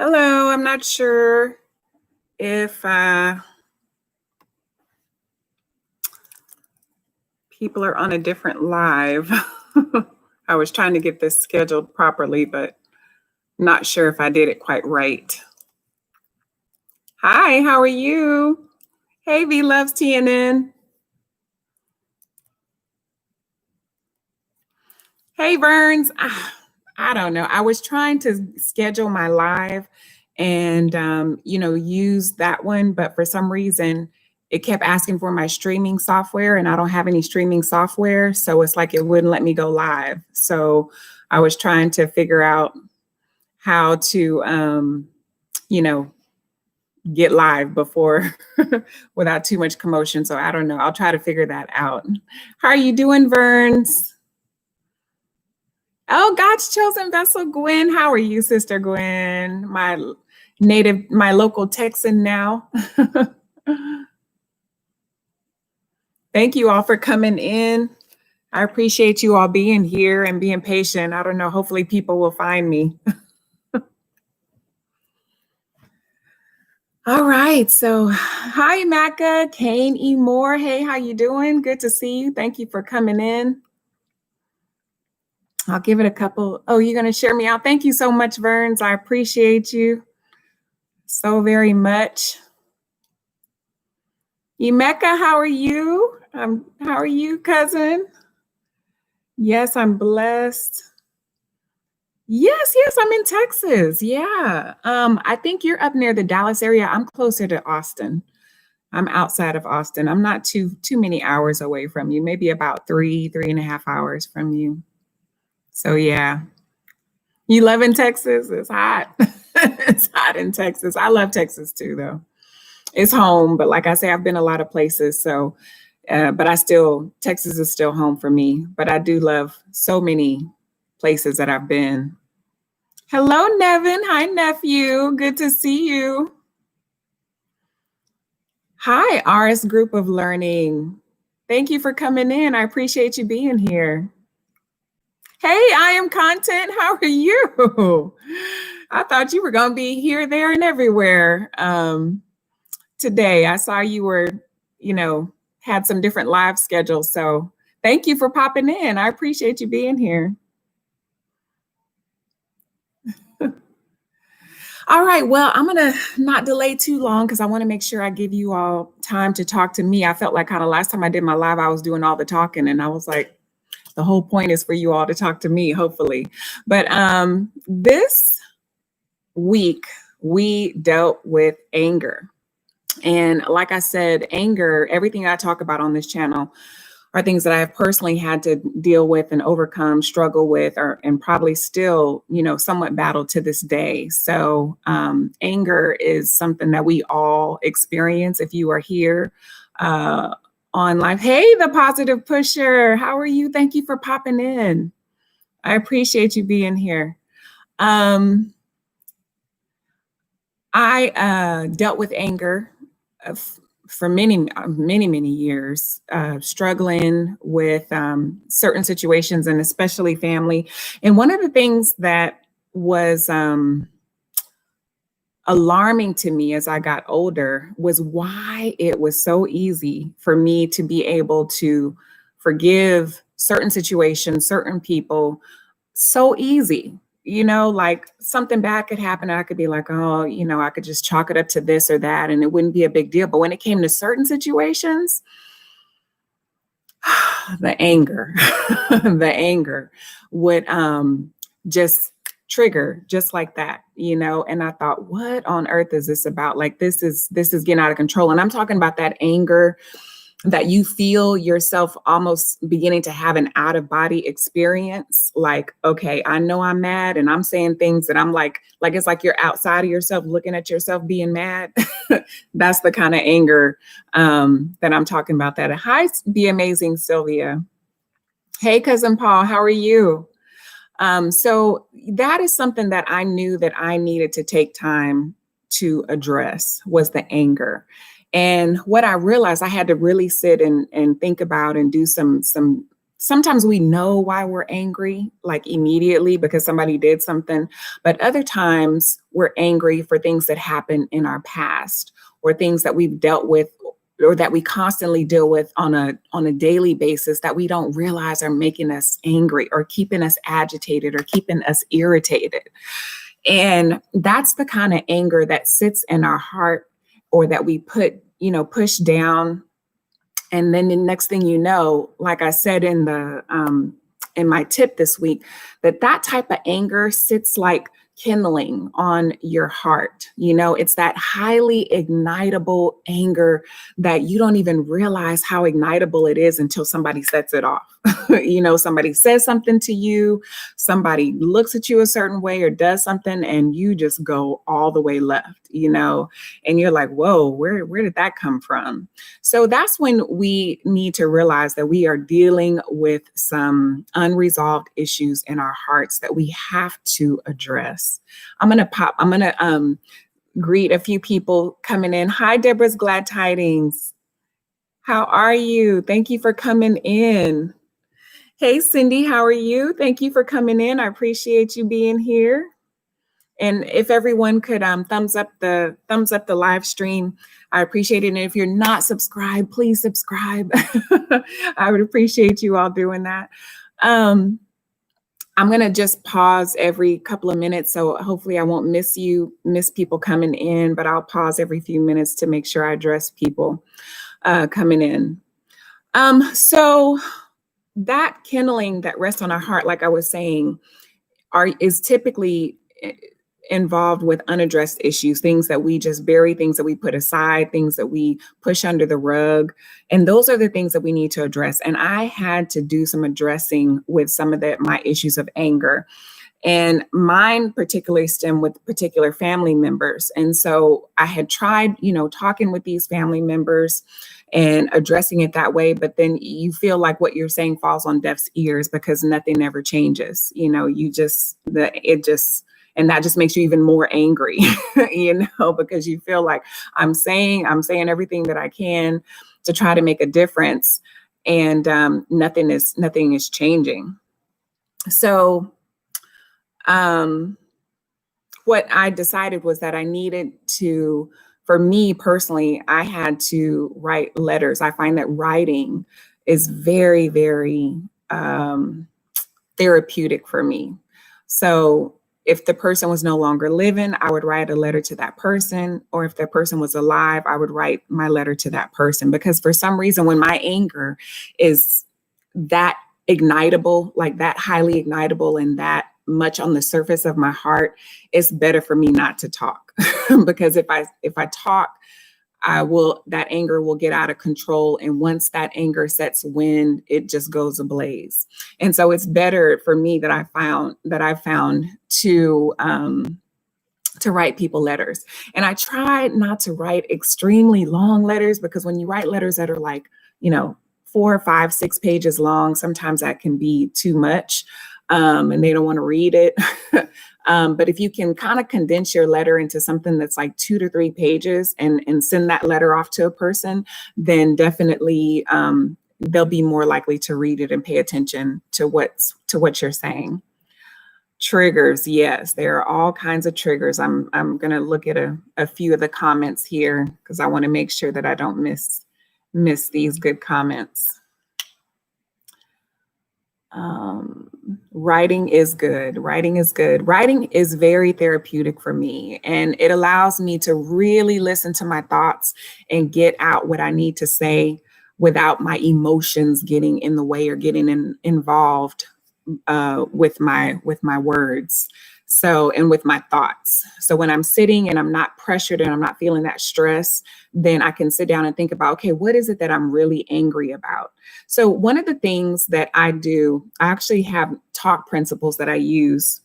Hello, I'm not sure if people are on a different live. I was trying to get this scheduled properly, but not sure if I did it quite right. Hi, how are you? Hey, V loves TNN. Hey, Burns. I don't know. I was trying to schedule my live and, use that one, but for some reason, it kept asking for my streaming software, and I don't have any streaming software. So it's like it wouldn't let me go live. So I was trying to figure out how to, you know, get live before without too much commotion. So I don't know. I'll try to figure that out. How are you doing, Burns? Oh, God's chosen vessel, Gwen. How are you, Sister Gwen? My local Texan now. Thank you all for coming in. I appreciate you all being here and being patient. I don't know, hopefully people will find me. All right, so hi, Macca, Kane E. Moore. Hey, how you doing? Good to see you. Thank you for coming in. I'll give it a couple. Oh, you're going to share me out. Thank you so much, Verns. I appreciate you so very much. Emeka, how are you? How are you, cousin? Yes, I'm blessed. Yes, I'm in Texas. Yeah. I think you're up near the Dallas area. I'm closer to Austin. I'm outside of Austin. I'm not too many hours away from you, maybe about 3.5 hours from you. So yeah. You love in Texas? It's hot. It's hot in Texas. I love Texas too, though. It's home, but like I say, I've been a lot of places. So, but Texas is still home for me. But I do love so many places that I've been. Hello, Nevin. Hi, nephew. Good to see you. Hi, RS Group of Learning. Thank you for coming in. I appreciate you being here. Hey, I am Content. How are you? I thought you were going to be here, there, and everywhere today. I saw you were, had some different live schedules. So thank you for popping in. I appreciate you being here. All right, well, I'm going to not delay too long because I want to make sure I give you all time to talk to me. I felt like kind of last time I did my live, I was doing all the talking, and I was like, the whole point is for you all to talk to me, hopefully. But this week, we dealt with anger. And like I said, anger, everything I talk about on this channel are things that I have personally had to deal with and overcome, struggle with, and probably still, somewhat battle to this day. So anger is something that we all experience. If you are here on live, hey, the positive pusher, how are you? Thank you for popping in. I appreciate you being here. I dealt with anger for many years, struggling with certain situations and especially family. And one of the things that was alarming to me as I got older was why it was so easy for me to be able to forgive certain situations, certain people so easy. Like something bad could happen. I could be like, oh, I could just chalk it up to this or that, and it wouldn't be a big deal. But when it came to certain situations, the anger, the anger would just trigger just like that, and I thought, what on earth is this about? Like, this is getting out of control. And I'm talking about that anger that you feel yourself almost beginning to have an out of body experience. Like, okay, I know I'm mad and I'm saying things that I'm like it's like you're outside of yourself looking at yourself being mad. That's the kind of anger that I'm talking about. That. Hi, Be Amazing Sylvia. Hey, cousin Paul, how are you? So that is something that I knew that I needed to take time to address, was the anger. And what I realized, I had to really sit and think about and do some sometimes we know why we're angry, like immediately because somebody did something, but other times we're angry for things that happened in our past or things that we've dealt with or that we constantly deal with on a daily basis that we don't realize are making us angry or keeping us agitated or keeping us irritated. And that's the kind of anger that sits in our heart or that we push down, and then the next thing you know, like I said in my tip this week, that type of anger sits like kindling on your heart. It's that highly ignitable anger that you don't even realize how ignitable it is until somebody sets it off. Somebody says something to you, somebody looks at you a certain way or does something, and you just go all the way left, and you're like, whoa, where did that come from? So that's when we need to realize that we are dealing with some unresolved issues in our hearts that we have to address. I'm going to greet a few people coming in. Hi, Deborah's Glad Tidings. How are you? Thank you for coming in. Hey, Cindy, how are you? Thank you for coming in. I appreciate you being here. And if everyone could thumbs up the live stream, I appreciate it. And if you're not subscribed, please subscribe. I would appreciate you all doing that. I'm going to just pause every couple of minutes. So hopefully I won't miss people coming in, but I'll pause every few minutes to make sure I address people coming in. So that kindling that rests on our heart, like I was saying, is typically involved with unaddressed issues, things that we just bury, things that we put aside, things that we push under the rug. And those are the things that we need to address. And I had to do some addressing with some of my issues of anger. And mine particularly stem with particular family members. And so I had tried, talking with these family members and addressing it that way. But then you feel like what you're saying falls on deaf ears because nothing ever changes. And that just makes you even more angry, because you feel like I'm saying everything that I can to try to make a difference. And nothing is changing. So what I decided was that I needed to, for me personally, I had to write letters. I find that writing is very, very therapeutic for me. So if the person was no longer living, I would write a letter to that person. Or if the person was alive, I would write my letter to that person. Because for some reason, when my anger is that ignitable, like that highly ignitable and that much on the surface of my heart, it's better for me not to talk. Because if I talk, that anger will get out of control. And once that anger sets wind, it just goes ablaze. And so it's better for me that I found to write people letters. And I tried not to write extremely long letters, because when you write letters that are like, 4, 5, 6 pages long, sometimes that can be too much. And they don't want to read it. But if you can kind of condense your letter into something that's like 2 to 3 pages and send that letter off to a person, then definitely they'll be more likely to read it and pay attention to what you're saying. Triggers, yes, there are all kinds of triggers. I'm going to look at a few of the comments here because I want to make sure that I don't miss these good comments. Writing is good. Writing is good. Writing is very therapeutic for me, and it allows me to really listen to my thoughts and get out what I need to say without my emotions getting in the way or getting involved with my words. So, and with my thoughts. So when I'm sitting and I'm not pressured and I'm not feeling that stress, then I can sit down and think about, okay, what is it that I'm really angry about? So one of the things that I do, I actually have talk principles that I use.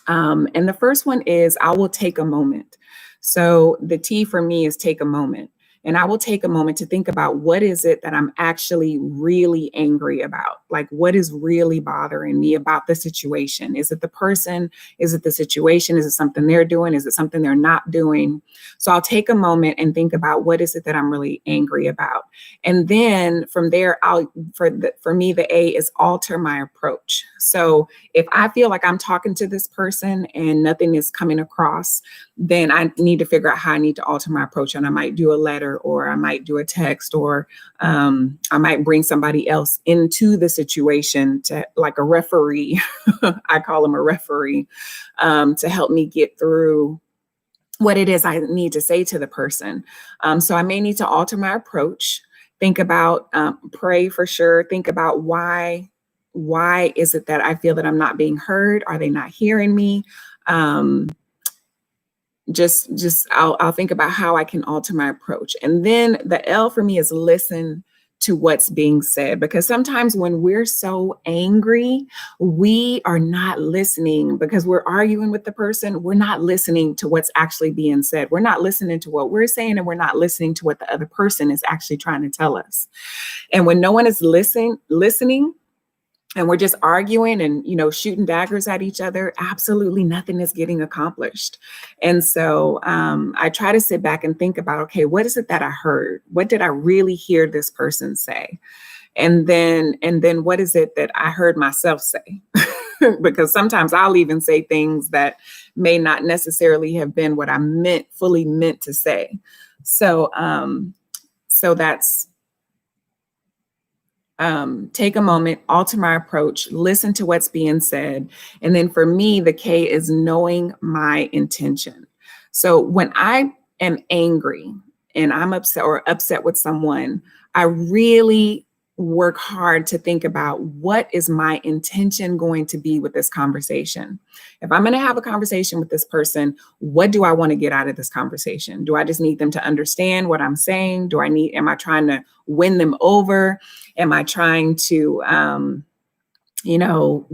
And the first one is I will take a moment. So the T for me is take a moment. And I will take a moment to think about what is it that I'm actually really angry about? Like, what is really bothering me about the situation? Is it the person? Is it the situation? Is it something they're doing? Is it something they're not doing? So I'll take a moment and think about what is it that I'm really angry about. And then from there, for me, the A is alter my approach. So if I feel like I'm talking to this person and nothing is coming across, then I need to figure out how I need to alter my approach. And I might do a letter, or I might do a text, or I might bring somebody else into the situation, to like a referee. I call him a referee, to help me get through what it is I need to say to the person. So I may need to alter my approach, think about, pray for sure, think about why is it that I feel that I'm not being heard? Are they not hearing me? I'll think about how I can alter my approach. And then the L for me is listen to what's being said, because sometimes when we're so angry, we are not listening because we're arguing with the person. We're not listening to what's actually being said. We're not listening to what we're saying, and we're not listening to what the other person is actually trying to tell us. And when no one is listening, and we're just arguing and, shooting daggers at each other, absolutely nothing is getting accomplished. And so I try to sit back and think about, okay, what is it that I heard? What did I really hear this person say? And then what is it that I heard myself say? Because sometimes I'll even say things that may not necessarily have been what I fully meant to say. So that's, take a moment, alter my approach, listen to what's being said. And then for me, the K is knowing my intention. So when I am angry and I'm upset with someone, I really work hard to think about what is my intention going to be with this conversation. If I'm going to have a conversation with this person, what do I want to get out of this conversation? Do I just need them to understand what I'm saying? Am I trying to win them over? Am I trying to,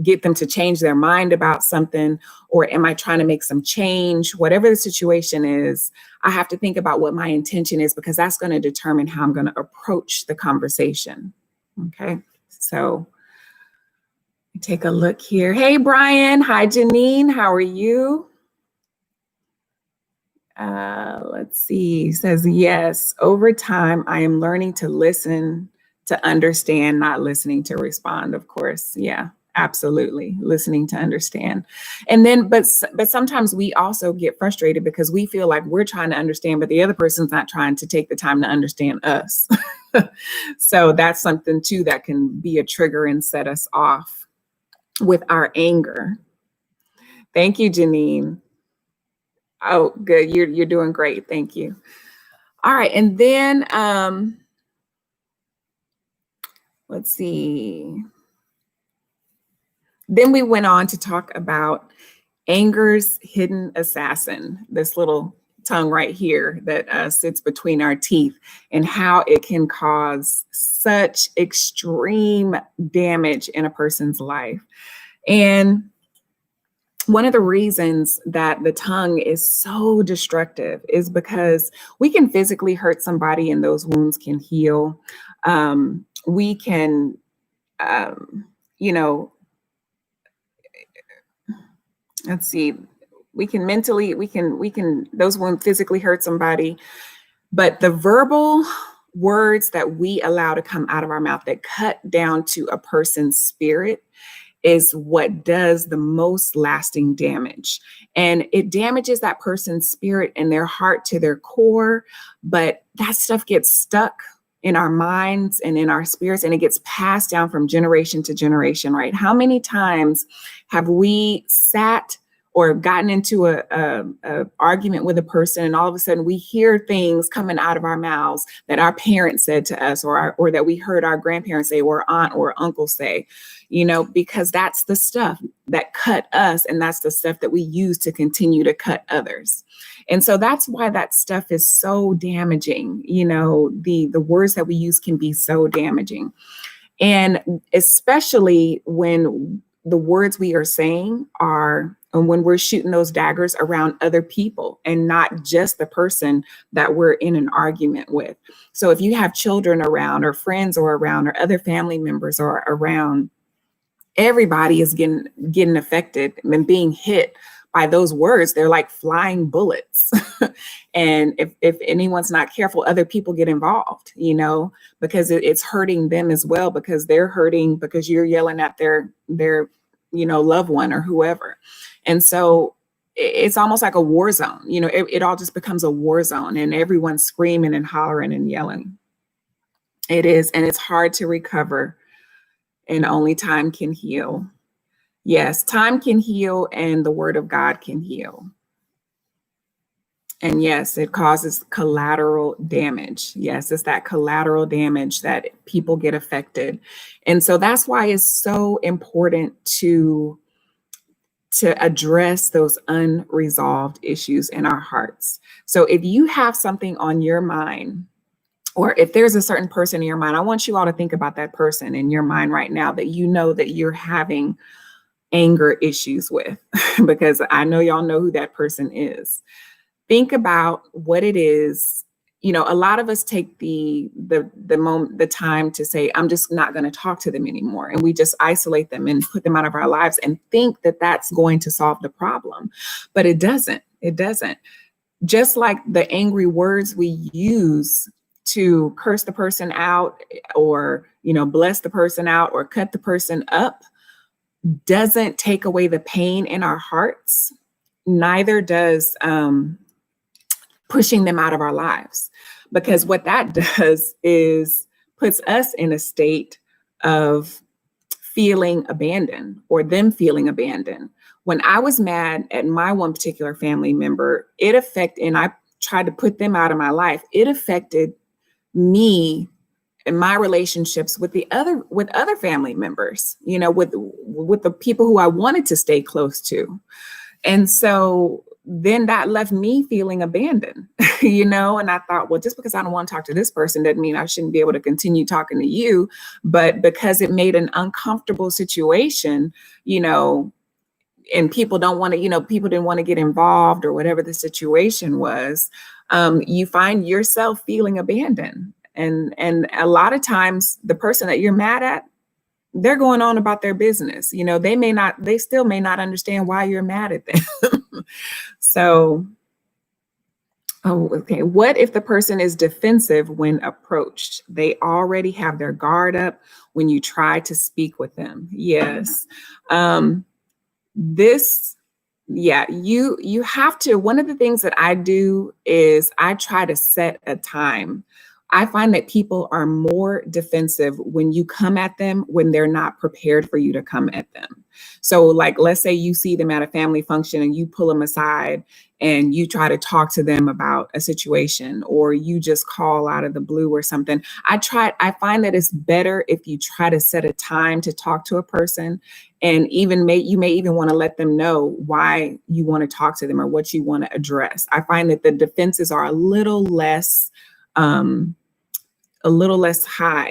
get them to change their mind about something? Or am I trying to make some change? Whatever the situation is, I have to think about what my intention is, because that's going to determine how I'm going to approach the conversation. Okay, so take a look here. Hey, Brian. Hi, Janine. How are you? Let's see. He says, yes, over time, I am learning to listen, to understand, not listening to respond, of course. Yeah, absolutely. Listening to understand. And then, but sometimes we also get frustrated because we feel like we're trying to understand, but the other person's not trying to take the time to understand us. So that's something too that can be a trigger and set us off with our anger. Thank you, Janine. Oh, good. You're doing great. Thank you. All right. And then let's see. Then we went on to talk about anger's hidden assassin, this little tongue right here that sits between our teeth, and how it can cause such extreme damage in a person's life. And one of the reasons that the tongue is so destructive is because we can physically hurt somebody and those wounds can heal. We can, let's see, we can mentally, those wounds physically hurt somebody, but the verbal words that we allow to come out of our mouth that cut down to a person's spirit is what does the most lasting damage. And it damages that person's spirit and their heart to their core, but that stuff gets stuck in our minds and in our spirits, and it gets passed down from generation to generation, right? How many times have we sat or gotten into a argument with a person, and all of a sudden we hear things coming out of our mouths that our parents said to us, or that we heard our grandparents say, or aunt or uncle say, because that's the stuff that cut us, and that's the stuff that we use to continue to cut others. And so that's why that stuff is so damaging. The words that we use can be so damaging. And especially when the words we are saying are, and when we're shooting those daggers around other people and not just the person that we're in an argument with. So if you have children around, or friends are around, or other family members are around, everybody is getting affected and being hit by those words. They're like flying bullets. And if anyone's not careful, other people get involved, because it's hurting them as well, because they're hurting because you're yelling at their loved one or whoever. And so it's almost like a war zone. It all just becomes a war zone, and everyone's screaming and hollering and yelling. It is, and it's hard to recover, and only time can heal. Yes, time can heal, and the word of God can heal. And yes, it causes collateral damage. Yes, it's that collateral damage that people get affected. And so that's why it's so important to address those unresolved issues in our hearts. So if you have something on your mind, or if there's a certain person in your mind, I want you all to think about that person in your mind right now that that you're having anger issues with, because I know y'all know who that person is. Think about what it is. A lot of us take the moment, the time to say, I'm just not going to talk to them anymore. And we just isolate them and put them out of our lives and think that that's going to solve the problem. But it doesn't. It doesn't. Just like the angry words we use to curse the person out, or, bless the person out, or cut the person up, doesn't take away the pain in our hearts. Neither does pushing them out of our lives, because what that does is puts us in a state of feeling abandoned, or them feeling abandoned. When I was mad at my one particular family member, and I tried to put them out of my life, it affected me and my relationships with other family members, with the people who I wanted to stay close to. And so then that left me feeling abandoned, and I thought, well, just because I don't want to talk to this person doesn't mean I shouldn't be able to continue talking to you. But because it made an uncomfortable situation, and people don't want to, people didn't want to get involved, or whatever the situation was, you find yourself feeling abandoned. And a lot of times the person that you're mad at, they're going on about their business. They still may not understand why you're mad at them. So, okay. What if the person is defensive when approached? They already have their guard up when you try to speak with them. Yes. You have to, one of the things that I do is I try to set a time. I find that people are more defensive when you come at them when they're not prepared for you to come at them. So like, let's say you see them at a family function and you pull them aside and you try to talk to them about a situation, or you just call out of the blue or something. I find that it's better if you try to set a time to talk to a person, and you may even want to let them know why you want to talk to them or what you want to address. I find that the defenses are a little less high,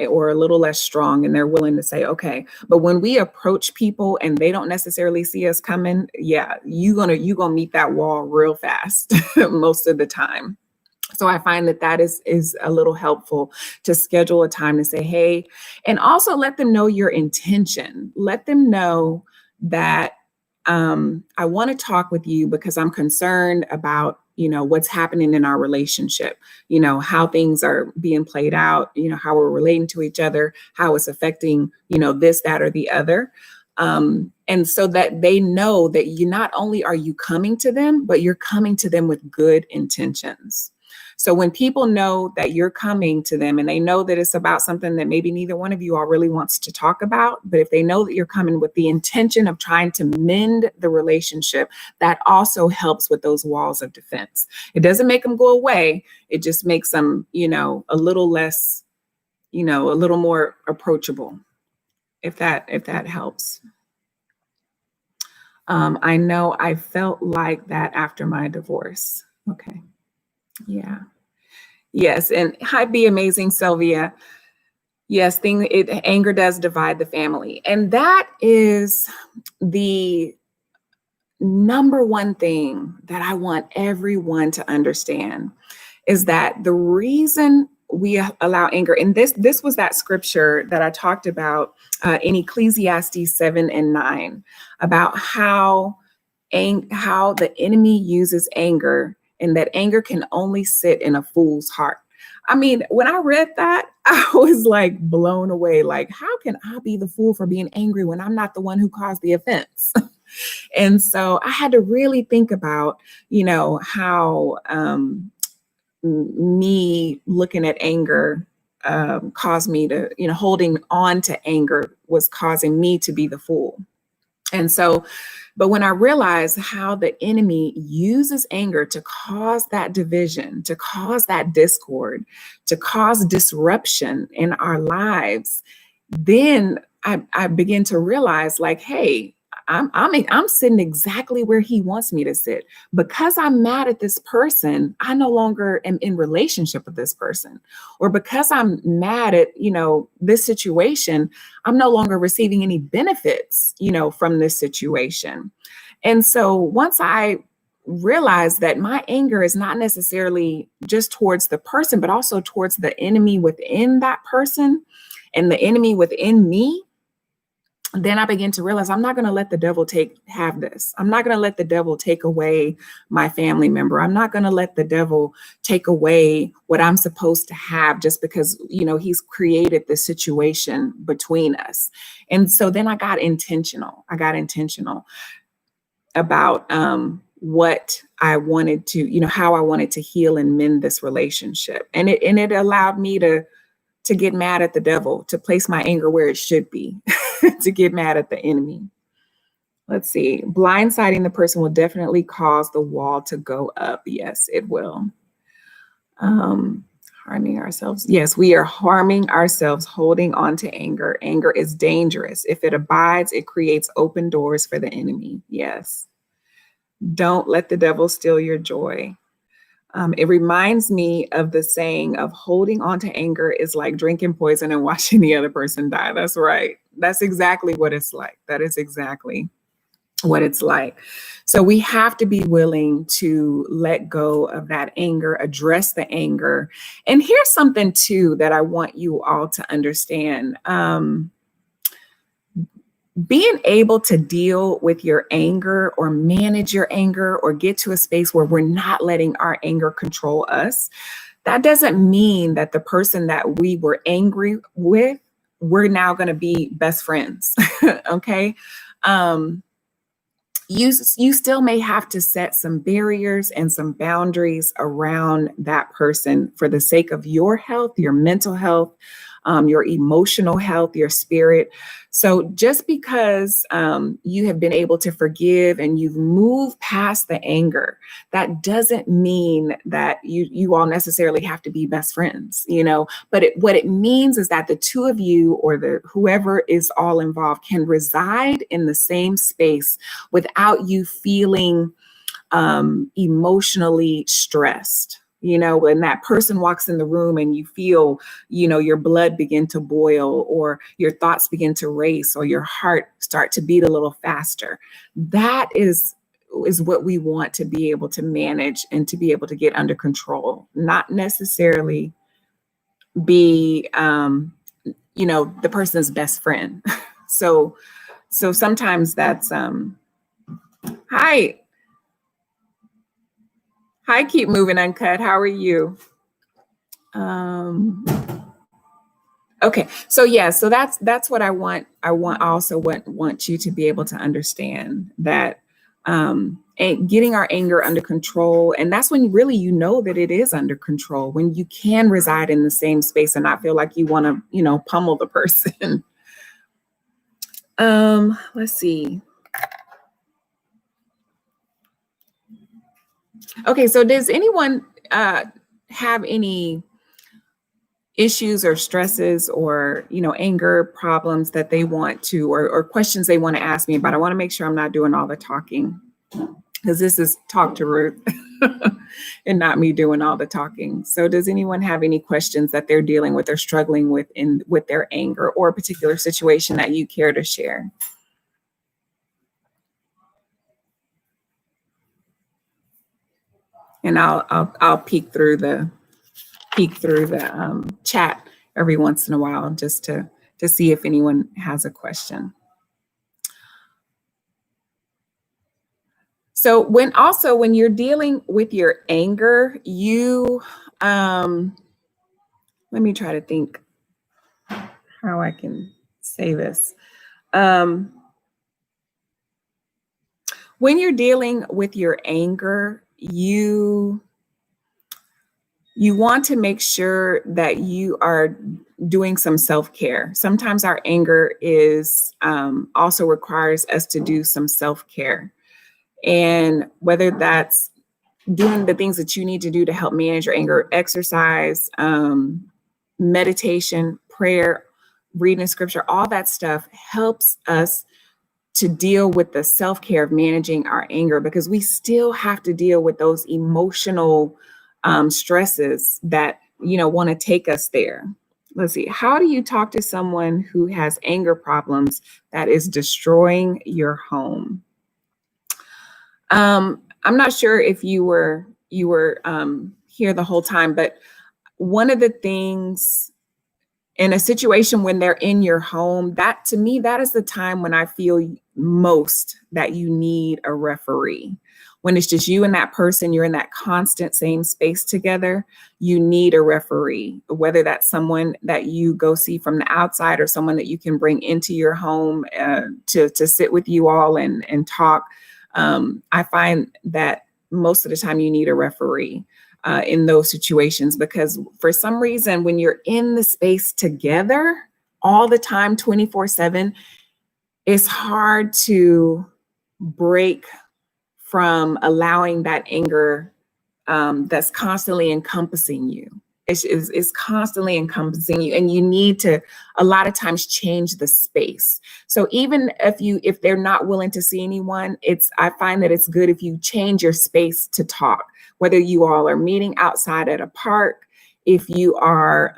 or a little less strong, and they're willing to say, okay. But when we approach people and they don't necessarily see us coming, yeah, you're gonna meet that wall real fast most of the time. So I find that is a little helpful to schedule a time to say, hey, and also let them know your intention. Let them know that I want to talk with you because I'm concerned about, what's happening in our relationship, how things are being played out, how we're relating to each other, how it's affecting, this, that, or the other. And so that they know that not only are you coming to them, but you're coming to them with good intentions. So when people know that you're coming to them and they know that it's about something that maybe neither one of you all really wants to talk about, but if they know that you're coming with the intention of trying to mend the relationship, that also helps with those walls of defense. It doesn't make them go away. It just makes them, a little less, a little more approachable, if that helps. I know I felt like that after my divorce. Okay. Yeah. Yes. And hi, Be Amazing, Sylvia. Yes, anger does divide the family. And that is the number one thing that I want everyone to understand, is that the reason we allow anger, and this was that scripture that I talked about in Ecclesiastes 7 and 9, about how the enemy uses anger, and that anger can only sit in a fool's heart. I mean, when I read that, I was like blown away. Like, how can I be the fool for being angry when I'm not the one who caused the offense? And so I had to really think about, how me looking at anger caused me to, holding on to anger was causing me to be the fool. And so, but when I realized how the enemy uses anger to cause that division, to cause that discord, to cause disruption in our lives, then I begin to realize, like, hey, I'm sitting exactly where he wants me to sit. Because I'm mad at this person, I no longer am in relationship with this person. Or because I'm mad at, this situation, I'm no longer receiving any benefits, from this situation. And so once I realized that my anger is not necessarily just towards the person, but also towards the enemy within that person and the enemy within me, then I began to realize I'm not going to let the devil have this. I'm not going to let the devil take away my family member. I'm not going to let the devil take away what I'm supposed to have just because, he's created this situation between us. And so then I got intentional. About what I wanted to, how I wanted to heal and mend this relationship. And it allowed me to get mad at the devil, to place my anger where it should be, to get mad at the enemy. Let's see. Blindsiding the person will definitely cause the wall to go up. Yes, it will. Harming ourselves. Yes, we are harming ourselves holding on to anger. Anger is dangerous. If it abides, it creates open doors for the enemy. Yes. Don't let the devil steal your joy. It reminds me of the saying of holding on to anger is like drinking poison and watching the other person die. That's right. That's exactly what it's like. That is exactly what it's like. So we have to be willing to let go of that anger, address the anger. And here's something too that I want you all to understand. Being able to deal with your anger or manage your anger or get to a space where we're not letting our anger control us, that doesn't mean that the person that we were angry with, we're now going to be best friends. Okay. You still may have to set some barriers and some boundaries around that person for the sake of your health, your mental health, your emotional health, your spirit. So just because you have been able to forgive and you've moved past the anger, that doesn't mean that you all necessarily have to be best friends, But what it means is that the two of you or whoever is all involved can reside in the same space without you feeling emotionally stressed. When that person walks in the room and you feel, your blood begin to boil or your thoughts begin to race or your heart start to beat a little faster, that is what we want to be able to manage and to be able to get under control, not necessarily be, the person's best friend. So sometimes that's, Hi, Keep Moving Uncut. How are you? Okay. So yeah, so that's what I want. I also want you to be able to understand that and getting our anger under control. And that's when really that it is under control, when you can reside in the same space and not feel like you want to, pummel the person. Let's see. Okay, so does anyone have any issues or stresses or, anger problems that they want to, or questions they want to ask me about? I want to make sure I'm not doing all the talking because this is Talk to Ruth. and not me doing all the talking. So does anyone have any questions that they're dealing with or struggling with with their anger, or a particular situation that you care to share? And I'll peek through the chat every once in a while just to see if anyone has a question. So when you're dealing with your anger, you let me try to think how I can say this. When you're dealing with your anger, you want to make sure that you are doing some self-care. Sometimes our anger is also requires us to do some self-care. And whether that's doing the things that you need to do to help manage your anger, exercise, meditation, prayer, reading scripture, all that stuff helps us to deal with the self-care of managing our anger, because we still have to deal with those emotional stresses that, want to take us there. Let's see. How do you talk to someone who has anger problems that is destroying your home? I'm not sure if you were here the whole time, but one of the things in a situation when they're in your home, that to me, that is the time when I feel most that you need a referee. When it's just you and that person, you're in that constant same space together, you need a referee, whether that's someone that you go see from the outside or someone that you can bring into your home to sit with you all and talk. I find that most of the time you need a referee in those situations, because for some reason, when you're in the space together all the time, 24/7, it's hard to break from allowing that anger that's constantly encompassing you. It's constantly encompassing you, and you need to a lot of times change the space. So even if they're not willing to see anyone, I find that it's good if you change your space to talk, whether you all are meeting outside at a park, if you are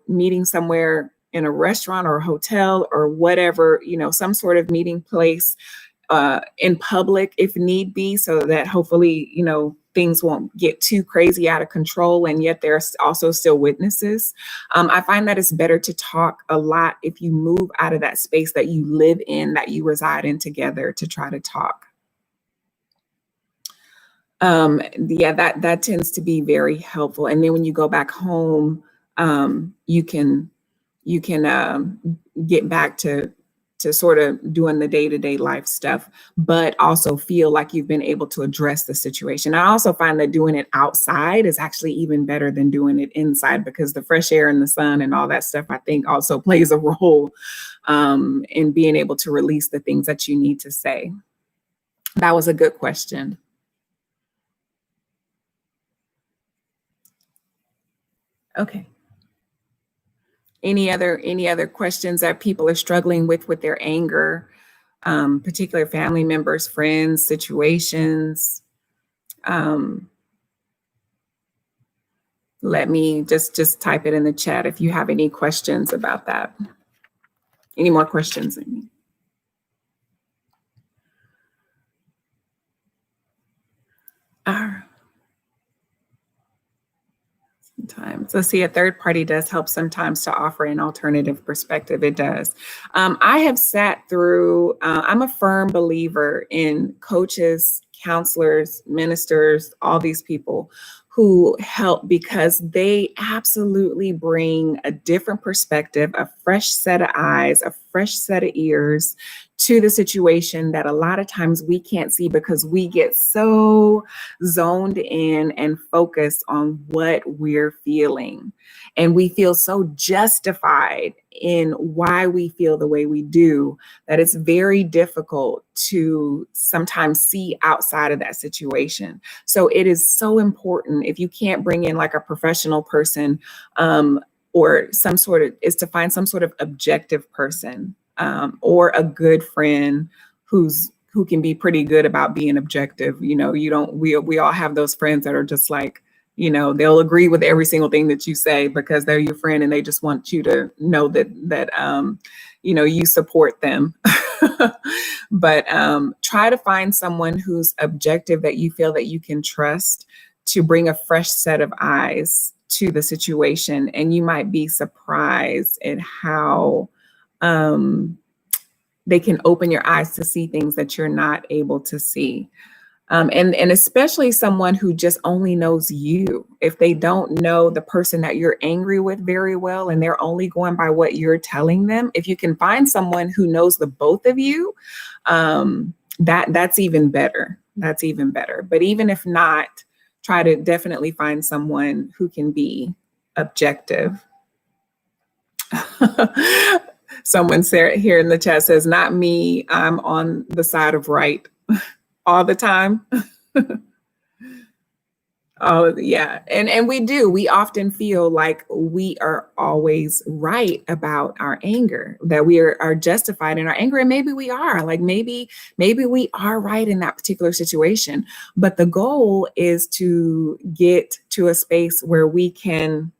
meeting somewhere in a restaurant or a hotel or whatever, some sort of meeting place in public if need be, so that hopefully, things won't get too crazy out of control, and yet there's also still witnesses. I find that it's better to talk a lot if you move out of that space that you live in, that you reside in together, to try to talk. Yeah, that tends to be very helpful. And then when you go back home, you can get back to sort of doing the day-to-day life stuff, but also feel like you've been able to address the situation. I also find that doing it outside is actually even better than doing it inside, because the fresh air and the sun and all that stuff, I think, also plays a role in being able to release the things that you need to say. That was a good question. Okay. Any other questions that people are struggling with their anger, particular family members, friends, situations? Let me just type it in the chat if you have any questions about that. Any more questions? All right. Sometimes, let's see, a third party does help sometimes to offer an alternative perspective. It does. I have sat through, I'm a firm believer in coaches, counselors, ministers, all these people who help, because they absolutely bring a different perspective, a fresh set of eyes, a fresh set of ears to the situation that a lot of times we can't see, because we get so zoned in and focused on what we're feeling. And we feel so justified in why we feel the way we do, that it's very difficult to sometimes see outside of that situation. So it is so important, if you can't bring in like a professional person, or is to find some sort of objective person, or a good friend who's who can be pretty good about being objective. You know, you don't, we all have those friends that are just like, you know, they'll agree with every single thing that you say because they're your friend and they just want you to know that you know, you support them. But try to find someone who's objective that you feel that you can trust to bring a fresh set of eyes to the situation. And you might be surprised at how they can open your eyes to see things that you're not able to see. And especially someone who just only knows you. If they don't know the person that you're angry with very well and they're only going by what you're telling them, if you can find someone who knows the both of you, that's even better. That's even better. But even if not, try to definitely find someone who can be objective. Someone here in the chat says, not me, I'm on the side of right all the time. Oh, yeah. And we often feel like we are always right about our anger, that we are justified in our anger. And maybe we are, like, maybe we are right in that particular situation. But the goal is to get to a space where we can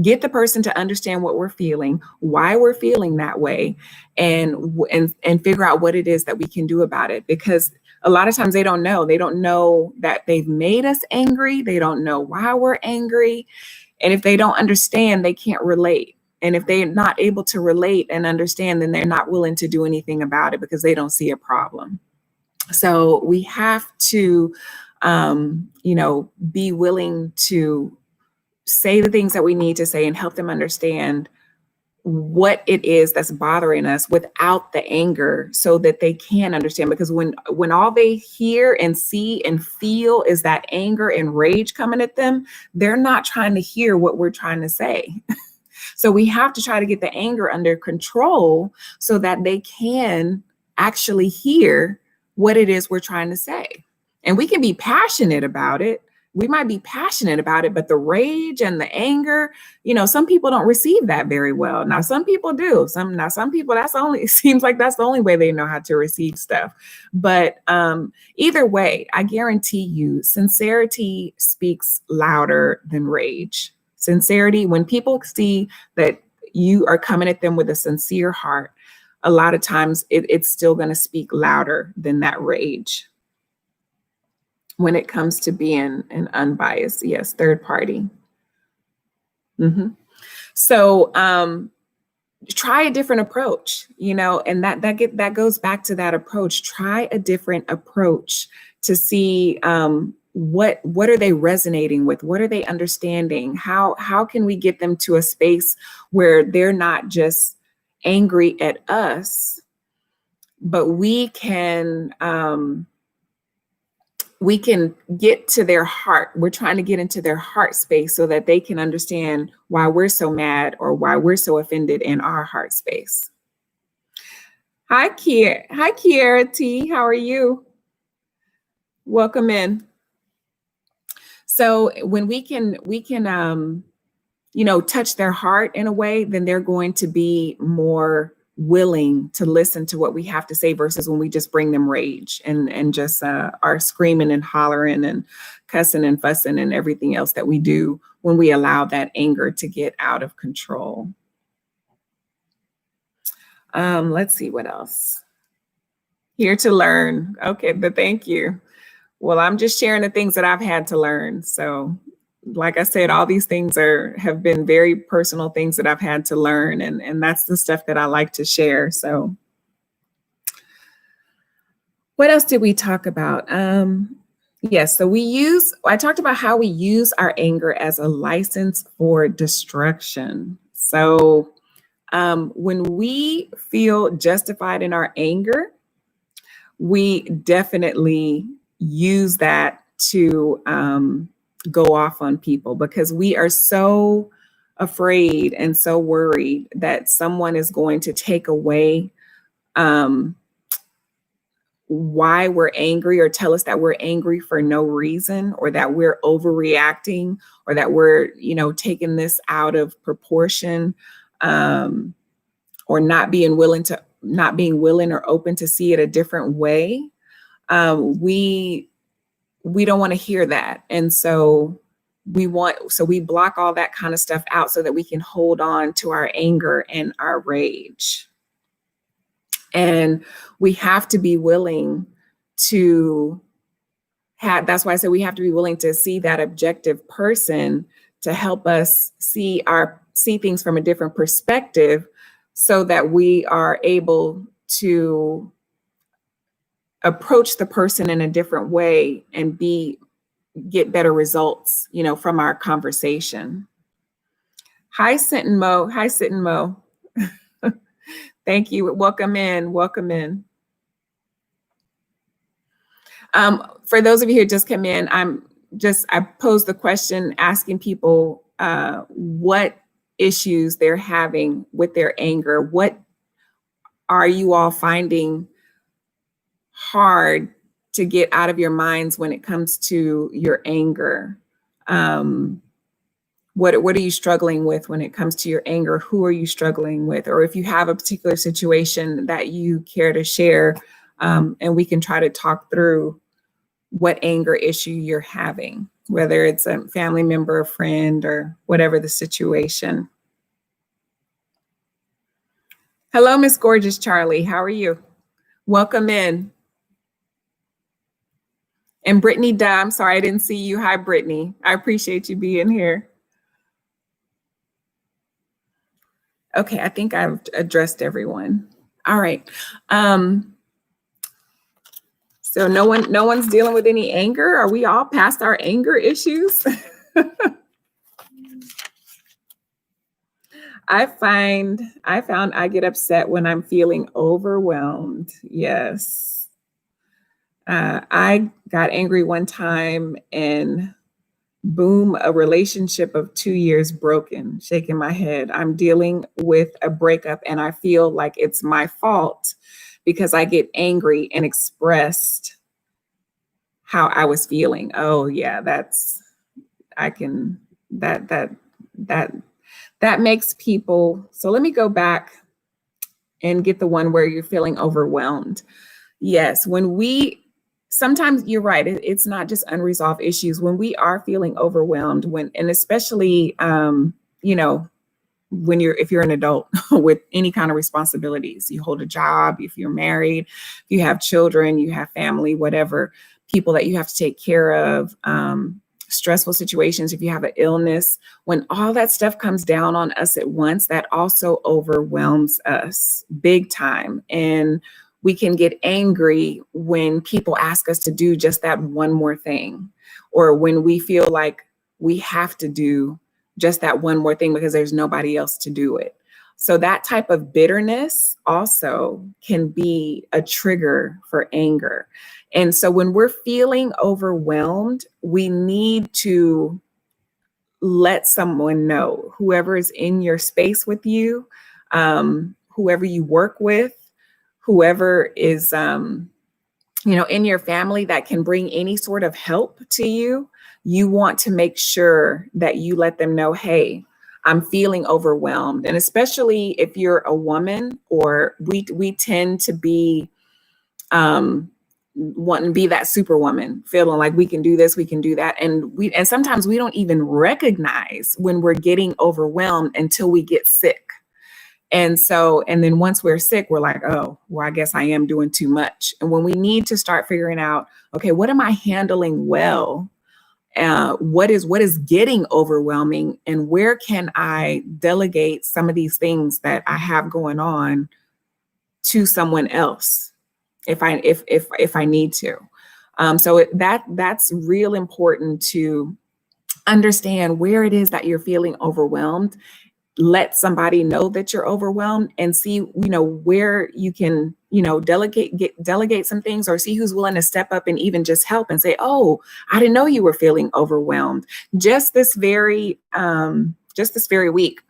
get the person to understand what we're feeling, why we're feeling that way, and figure out what it is that we can do about it. Because a lot of times they don't know that they've made us angry. They don't know why we're angry. And if they don't understand, they can't relate. And if they're not able to relate and understand, then they're not willing to do anything about it because they don't see a problem. So we have to, you know, be willing to say the things that we need to say and help them understand what it is that's bothering us without the anger, so that they can understand. Because when all they hear and see and feel is that anger and rage coming at them, they're not trying to hear what we're trying to say. So we have to try to get the anger under control so that they can actually hear what it is we're trying to say. And we can be passionate about it. We might be passionate about it, but the rage and the anger, you know, some people don't receive that very well. Now, some people do. Some people, it seems like that's the only way they know how to receive stuff. But either way, I guarantee you, sincerity speaks louder than rage. Sincerity, when people see that you are coming at them with a sincere heart, a lot of times it's still going to speak louder than that rage. When it comes to being an unbiased, yes, third party. So try a different approach, you know, and that goes back to that approach. Try a different approach to see what are they resonating with? What are they understanding? How can we get them to a space where they're not just angry at us, but we can get to their heart. We're trying to get into their heart space so that they can understand why we're so mad or why we're so offended in our heart space. Hi, Kiara T. How are you? Welcome in. So when we can, you know, touch their heart in a way, then they're going to be more willing to listen to what we have to say versus when we just bring them rage and just are screaming and hollering and cussing and fussing and everything else that we do when we allow that anger to get out of control. Let's see what else. Here to learn. Okay, but thank you. Well, I'm just sharing the things that I've had to learn. So like I said, all these things have been very personal things that I've had to learn. And that's the stuff that I like to share. So what else did we talk about? Yes, so I talked about how we use our anger as a license for destruction. So when we feel justified in our anger, we definitely use that to go off on people because we are so afraid and so worried that someone is going to take away why we're angry or tell us that we're angry for no reason, or that we're overreacting, or that we're, you know, taking this out of proportion, or not being willing or open to see it a different way. We don't want to hear that. And so we block all that kind of stuff out so that we can hold on to our anger and our rage. And we have to be willing to that's why I said we have to be willing to see that objective person to help us see things from a different perspective so that we are able to approach the person in a different way and get better results, from our conversation. Hi, Sit and Mo. Hi, Sit and Mo. Thank you. Welcome in. Welcome in. For those of you who just come in, I posed the question asking people what issues they're having with their anger. What are you all finding hard to get out of your minds when it comes to your anger? What are you struggling with when it comes to your anger? Who are you struggling with? Or if you have a particular situation that you care to share, and we can try to talk through what anger issue you're having, whether it's a family member, a friend, or whatever the situation. Hello, Miss Gorgeous Charlie. How are you? Welcome in. And Brittany Duh, I'm sorry I didn't see you. Hi, Brittany. I appreciate you being here. Okay, I think I've addressed everyone. All right. So no one's dealing with any anger? Are we all past our anger issues? I found I get upset when I'm feeling overwhelmed. Yes. I got angry one time and boom, a relationship of 2 years broken, shaking my head. I'm dealing with a breakup and I feel like it's my fault because I get angry and expressed how I was feeling. Oh yeah, that makes people. So let me go back and get the one where you're feeling overwhelmed. Yes, sometimes you're right. It's not just unresolved issues. When we are feeling overwhelmed, and especially, if you're an adult with any kind of responsibilities, you hold a job, if you're married, if you have children, you have family, whatever, people that you have to take care of, stressful situations, if you have an illness, when all that stuff comes down on us at once, that also overwhelms us big time. And we can get angry when people ask us to do just that one more thing, or when we feel like we have to do just that one more thing because there's nobody else to do it. So that type of bitterness also can be a trigger for anger. And so when we're feeling overwhelmed, we need to let someone know, whoever is in your space with you, whoever you work with, whoever is, in your family that can bring any sort of help to you, you want to make sure that you let them know, hey, I'm feeling overwhelmed. And especially if you're a woman, or we tend to be wanting to be that superwoman, feeling like we can do this, we can do that. And sometimes we don't even recognize when we're getting overwhelmed until we get sick. And then once we're sick, we're like, oh, well, I guess I am doing too much. And when we need to start figuring out, okay, what am I handling well? What is getting overwhelming, and where can I delegate some of these things that I have going on to someone else if I need to. So that's real important to understand where it is that you're feeling overwhelmed. Let somebody know that you're overwhelmed, and see, where you can, delegate some things, or see who's willing to step up and even just help and say, oh, I didn't know you were feeling overwhelmed. Just this very week,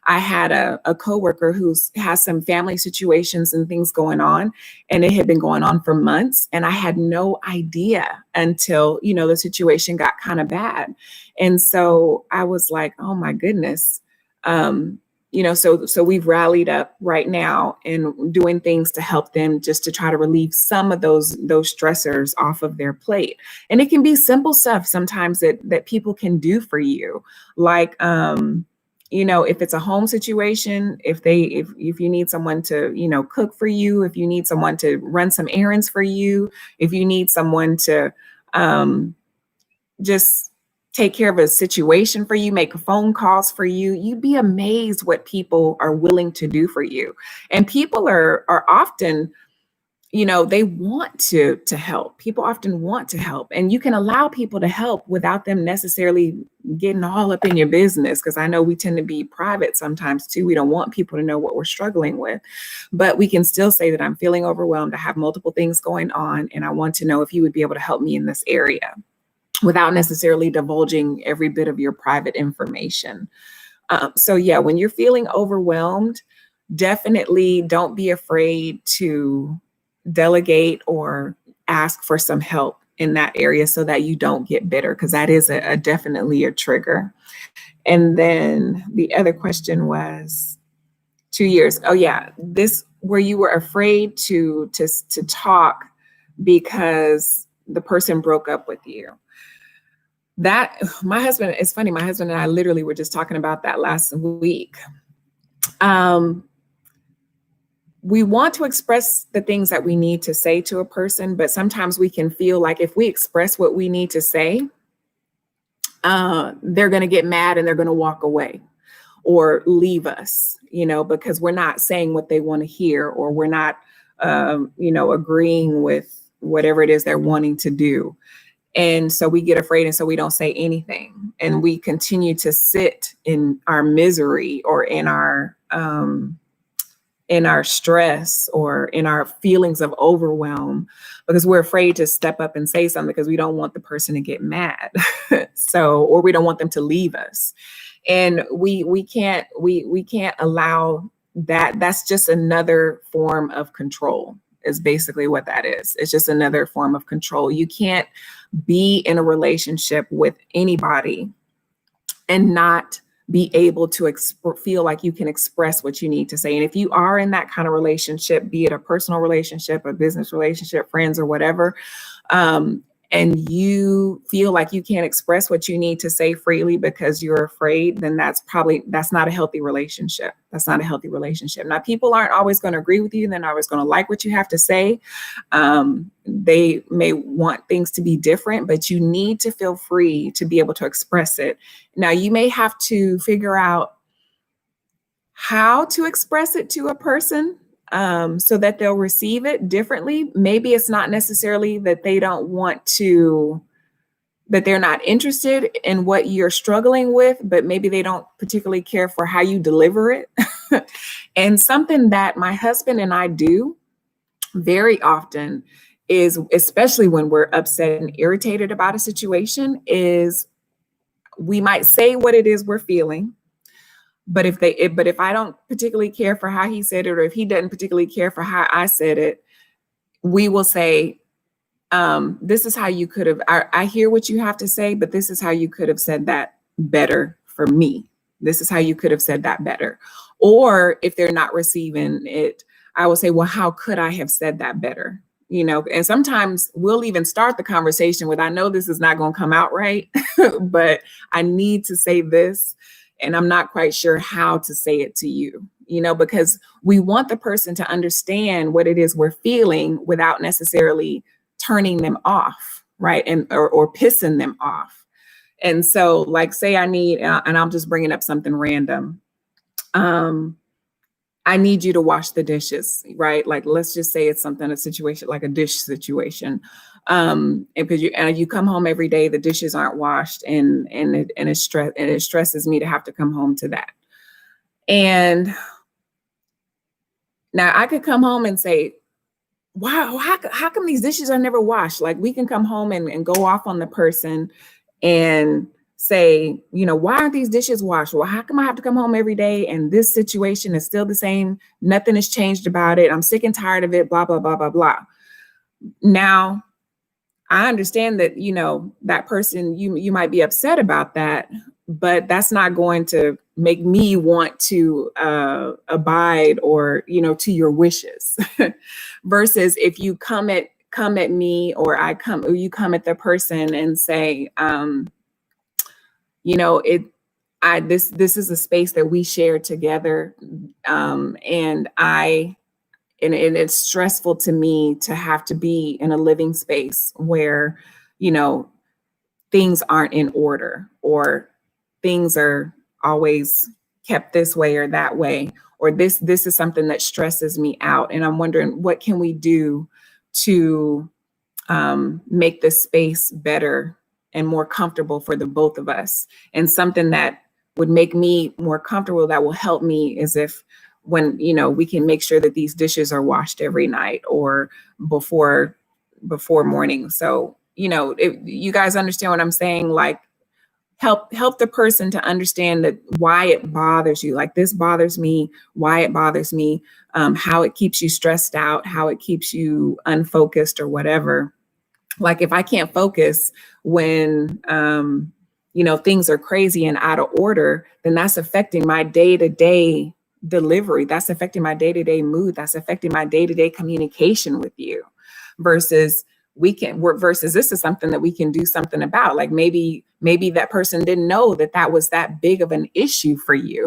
I had a coworker who has some family situations and things going on, and it had been going on for months. And I had no idea until, the situation got kind of bad. And so I was like, oh my goodness. so we've rallied up right now and doing things to help them, just to try to relieve some of those stressors off of their plate. And it can be simple stuff sometimes that people can do for you, like if it's a home situation, if you need someone to cook for you, if you need someone to run some errands for you, if you need someone to just take care of a situation for you, make phone calls for you, you'd be amazed what people are willing to do for you. And people are often, they want to help. People often want to help, and you can allow people to help without them necessarily getting all up in your business. Because I know we tend to be private sometimes too. We don't want people to know what we're struggling with, but we can still say that I'm feeling overwhelmed. I have multiple things going on, and I want to know if you would be able to help me in this area, without necessarily divulging every bit of your private information. So yeah, when you're feeling overwhelmed, definitely don't be afraid to delegate or ask for some help in that area so that you don't get bitter, because that is definitely a trigger. And then the other question was 2 years. Oh yeah, this where you were afraid to talk because the person broke up with you. That my husband, it's funny, my husband and I literally were just talking about that last week. We want to express the things that we need to say to a person, but sometimes we can feel like if we express what we need to say, they're going to get mad and they're going to walk away or leave us, because we're not saying what they want to hear, or we're not, agreeing with whatever it is they're wanting to do. And so we get afraid, and so we don't say anything, and we continue to sit in our misery, or in our stress, or in our feelings of overwhelm, because we're afraid to step up and say something, because we don't want the person to get mad. Or we don't want them to leave us. And we can't allow that. That's just another form of control, is basically what that is. It's just another form of control. You can't be in a relationship with anybody and not be able to feel like you can express what you need to say. And if you are in that kind of relationship, be it a personal relationship, a business relationship, friends, or whatever, and you feel like you can't express what you need to say freely because you're afraid, then that's not a healthy relationship. That's not a healthy relationship. Now, people aren't always going to agree with you. They're not always going to like what you have to say. They may want things to be different, but you need to feel free to be able to express it. Now, you may have to figure out how to express it to a person, so that they'll receive it differently. Maybe it's not necessarily that they don't want to, that they're not interested in what you're struggling with, but maybe they don't particularly care for how you deliver it. And something that my husband and I do very often is, especially when we're upset and irritated about a situation, is we might say what it is we're feeling. But if I don't particularly care for how he said it, or if he doesn't particularly care for how I said it, we will say, this is how you could have, I hear what you have to say, but this is how you could have said that better for me. This is how you could have said that better. Or if they're not receiving it, I will say, well, how could I have said that better? And sometimes we'll even start the conversation with, I know this is not going to come out right, but I need to say this. And I'm not quite sure how to say it to you, because we want the person to understand what it is we're feeling without necessarily turning them off, right? Or pissing them off. And so, like, say I need, and I'm just bringing up something random. I need you to wash the dishes, right? Like, let's just say it's a situation like a dish situation. And because you come home every day, the dishes aren't washed, and it stresses me to have to come home to that. And now I could come home and say, wow, how come these dishes are never washed? Like, we can come home and go off on the person and say, why aren't these dishes washed? Well, how come I have to come home every day and this situation is still the same? Nothing has changed about it. I'm sick and tired of it, blah, blah, blah, blah, blah. Now, I understand that, that person, you might be upset about that, but that's not going to make me want to abide or, to your wishes. Versus if you come at me, or you come at the person and say, it this is a space that we share together, and it's stressful to me to have to be in a living space where, you know, things aren't in order, or things are always kept this way or that way, or this is something that stresses me out. And I'm wondering, what can we do to make this space better and more comfortable for the both of us? And something that would make me more comfortable, that will help me, is if, when we can make sure that these dishes are washed every night, or before morning. So if you guys understand what I'm saying, like, help the person to understand that why it bothers you, like, this bothers me, why it bothers me, how it keeps you stressed out, how it keeps you unfocused, or whatever. Like, if I can't focus when things are crazy and out of order, then that's affecting my day-to-day delivery, that's affecting my day-to-day mood, that's affecting my day-to-day communication with you. Versus versus this is something that we can do something about. Like, maybe that person didn't know that was that big of an issue for you.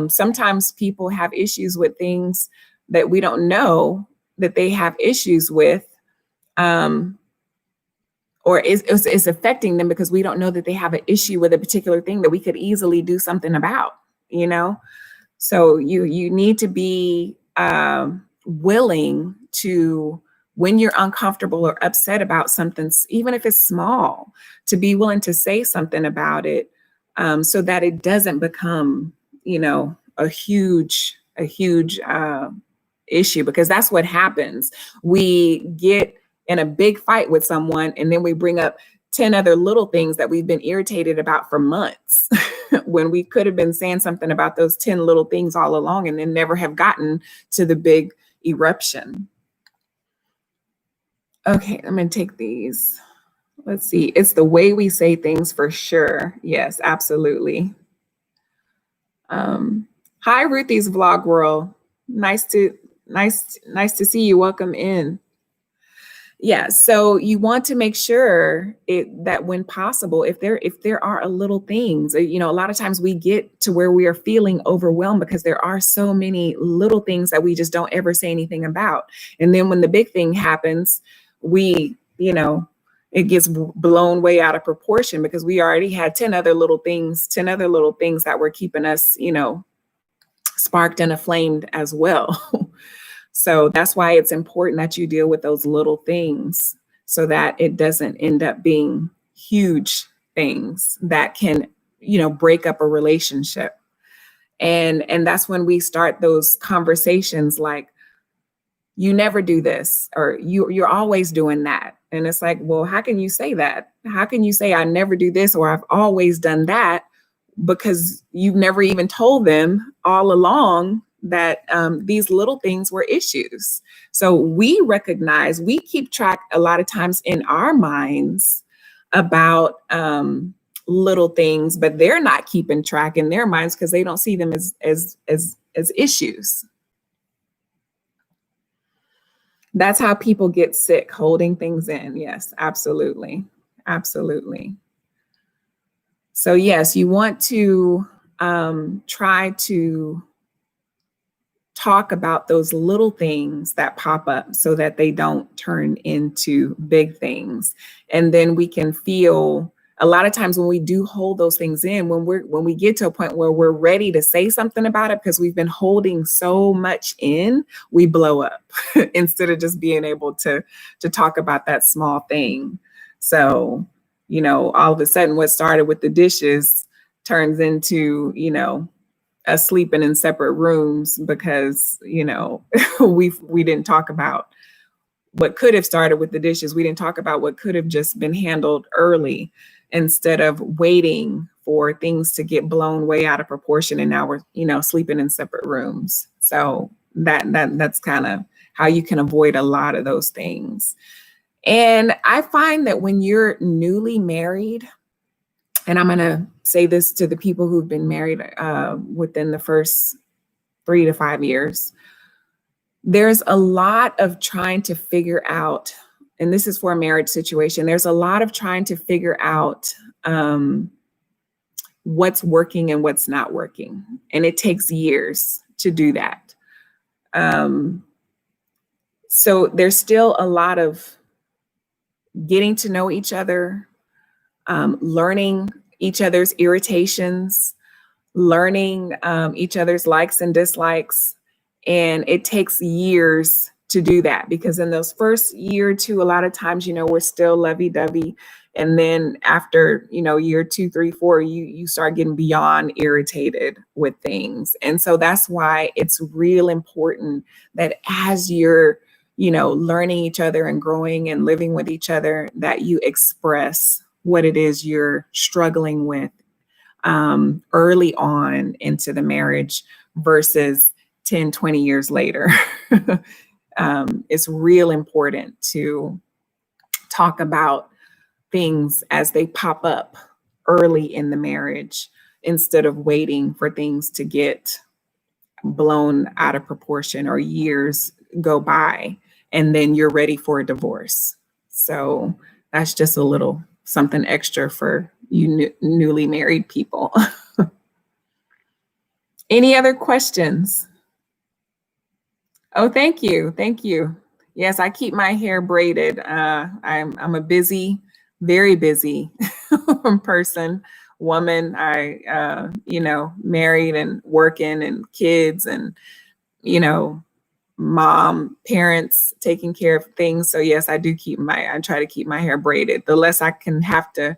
Sometimes people have issues with things that we don't know that they have issues with, or is affecting them, because we don't know that they have an issue with a particular thing that we could easily do something about. So you need to be willing to, when you're uncomfortable or upset about something, even if it's small, to be willing to say something about it, so that it doesn't become, a huge issue. Because that's what happens. We get in a big fight with someone, and then we bring up 10 other little things that we've been irritated about for months, when we could have been saying something about those 10 little things all along, and then never have gotten to the big eruption. Okay, I'm going to take these. Let's see. It's the way we say things, for sure. Yes, absolutely. Hi, Ruthie's Vlog World. Nice to see you. Welcome in. Yeah, so you want to make sure that when possible, if there are a little things, a lot of times we get to where we are feeling overwhelmed because there are so many little things that we just don't ever say anything about. And then when the big thing happens, it gets blown way out of proportion, because we already had 10 other little things that were keeping us, sparked and aflamed as well. So that's why it's important that you deal with those little things, so that it doesn't end up being huge things that can, break up a relationship. And that's when we start those conversations like, you never do this, or you're always doing that. And it's like, well, how can you say that? How can you say I never do this, or I've always done that? Because you've never even told them all along that these little things were issues. So we keep track a lot of times in our minds about little things, but they're not keeping track in their minds because they don't see them as issues. That's how people get sick, holding things in. Yes, absolutely. Absolutely. So yes, you want to try to talk about those little things that pop up, so that they don't turn into big things. And then we can feel, a lot of times when we do hold those things in, when we get to a point where we're ready to say something about it, because we've been holding so much in, we blow up instead of just being able to talk about that small thing. So, all of a sudden what started with the dishes turns into, us sleeping in separate rooms, because we didn't talk about what could have started with the dishes. We didn't talk about what could have just been handled early, instead of waiting for things to get blown way out of proportion, and now we're sleeping in separate rooms. So that's kind of how you can avoid a lot of those things. And I find that when you're newly married, and I'm going to say this to the people who've been married within the first 3 to 5 years, there's a lot of trying to figure out, and this is for a marriage situation, there's a lot of trying to figure out what's working and what's not working. And it takes years to do that. So there's still a lot of getting to know each other, learning each other's irritations, learning each other's likes and dislikes. And it takes years to do that, because in those first year or two, a lot of times, we're still lovey-dovey. And then after, year 2, 3, 4, you start getting beyond irritated with things. And so that's why it's real important that as you're, learning each other and growing and living with each other, that you express what it is you're struggling with early on into the marriage versus 10, 20 years later. It's real important to talk about things as they pop up early in the marriage instead of waiting for things to get blown out of proportion or years go by and then you're ready for a divorce. So that's just a little something extra for you newly married people. Any other questions? Oh, thank you. Thank you. Yes, I keep my hair braided. I'm a busy, very busy person, woman. I, married and working and kids and, mom, parents, taking care of things. So yes, I try to keep my hair braided. The less I can have to,